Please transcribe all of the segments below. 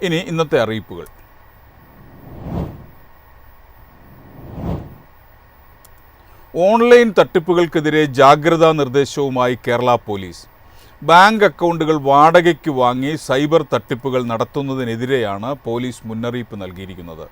ഇനി ഇന്നത്തെ അറിയിപ്പുകൾ. ഓൺലൈൻ തട്ടിപ്പുകൾക്കെതിരെ ജാഗ്രതാ നിർദ്ദേശവുമായി കേരള പോലീസ്. ബാങ്ക് അക്കൗണ്ടുകൾ വാടകയ്ക്ക് വാങ്ങി സൈബർ തട്ടിപ്പുകൾ നടത്തുന്നതിനെതിരെയാണ് പോലീസ് മുന്നറിയിപ്പ് നൽകിയിരിക്കുന്നത്.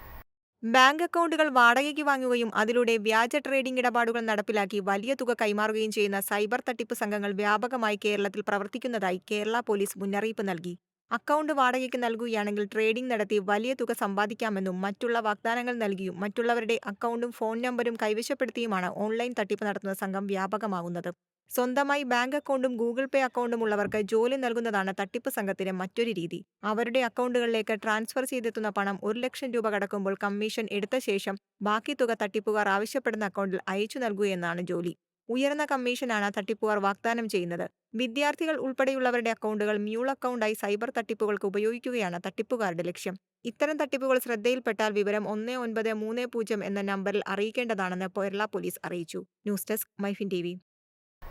ബാങ്ക് അക്കൗണ്ടുകൾ വാടകയ്ക്ക് വാങ്ങുകയും അതിലൂടെ വ്യാജ ട്രേഡിംഗ് ഇടപാടുകൾ നടപ്പിലാക്കി വലിയ തുക കൈമാറുകയും ചെയ്യുന്ന സൈബർ തട്ടിപ്പ് സംഘങ്ങൾ വ്യാപകമായി കേരളത്തിൽ പ്രവർത്തിക്കുന്നതായി കേരള പോലീസ് മുന്നറിയിപ്പ് നൽകി. അക്കൗണ്ട് വാടകയ്ക്ക് നൽകുകയാണെങ്കിൽ ട്രേഡിംഗ് നടത്തി വലിയ തുക സമ്പാദിക്കാമെന്നും മറ്റുള്ള വാഗ്ദാനങ്ങൾ നൽകിയും മറ്റുള്ളവരുടെ അക്കൗണ്ടും ഫോൺ നമ്പരും കൈവശപ്പെടുത്തിയുമാണ് ഓൺലൈൻ തട്ടിപ്പ് നടത്തുന്ന സംഘം വ്യാപകമാകുന്നത്. സ്വന്തമായി ബാങ്ക് അക്കൗണ്ടും ഗൂഗിൾ പേ അക്കൗണ്ടും ഉള്ളവർക്ക് ജോലി നൽകുന്നതാണ് തട്ടിപ്പ് സംഘത്തിന്റെ മറ്റൊരു രീതി. അവരുടെ അക്കൗണ്ടുകളിലേക്ക് ട്രാൻസ്ഫർ ചെയ്തെത്തുന്ന പണം 1 ലക്ഷം രൂപ കടക്കുമ്പോൾ കമ്മീഷൻ എടുത്ത ശേഷം ബാക്കി തുക തട്ടിപ്പുകാർ ആവശ്യപ്പെടുന്ന അക്കൗണ്ടിൽ അയച്ചു നൽകുകയെന്നാണ് ജോലി. ഉയർന്ന കമ്മീഷനാണ് തട്ടിപ്പുകാർ വാഗ്ദാനം ചെയ്യുന്നത്. വിദ്യാർത്ഥികൾ ഉൾപ്പെടെയുള്ളവരുടെ അക്കൗണ്ടുകൾ മ്യൂൾ അക്കൗണ്ടായി സൈബർ തട്ടിപ്പുകൾക്ക് ഉപയോഗിക്കുകയാണ് തട്ടിപ്പുകാരുടെ ലക്ഷ്യം. ഇത്തരം തട്ടിപ്പുകൾ ശ്രദ്ധയിൽപ്പെട്ടാൽ വിവരം 1930 എന്ന നമ്പറിൽ അറിയിക്കേണ്ടതാണെന്ന് കേരള പോലീസ് അറിയിച്ചു. News desk MyFin TV.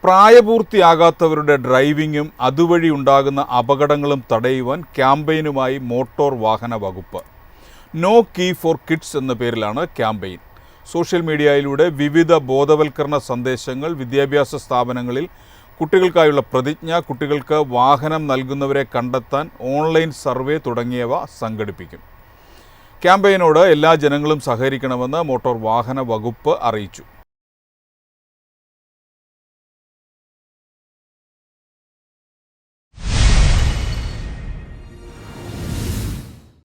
പ്രായപൂർത്തിയാകാത്തവരുടെ ഡ്രൈവിംഗും അതുവഴി ഉണ്ടാകുന്ന അപകടങ്ങളും തടയുവാൻ ക്യാമ്പയിനുമായി മോട്ടോർ വാഹന വകുപ്പ്. നോ കീ ഫോർ കിഡ്സ് എന്ന പേരിലാണ് ക്യാമ്പയിൻ. സോഷ്യൽ മീഡിയയിലൂടെ വിവിധ ബോധവൽക്കരണ സന്ദേശങ്ങൾ, വിദ്യാഭ്യാസ സ്ഥാപനങ്ങളിൽ കുട്ടികൾക്കായുള്ള പ്രതിജ്ഞ, കുട്ടികൾക്ക് വാഹനം നൽകുന്നവരെ കണ്ടെത്താൻ ഓൺലൈൻ സർവേ തുടങ്ങിയവ സംഘടിപ്പിക്കും. ക്യാമ്പയിനോട് എല്ലാ ജനങ്ങളും സഹകരിക്കണമെന്ന് മോട്ടോർ വാഹന വകുപ്പ് അറിയിച്ചു.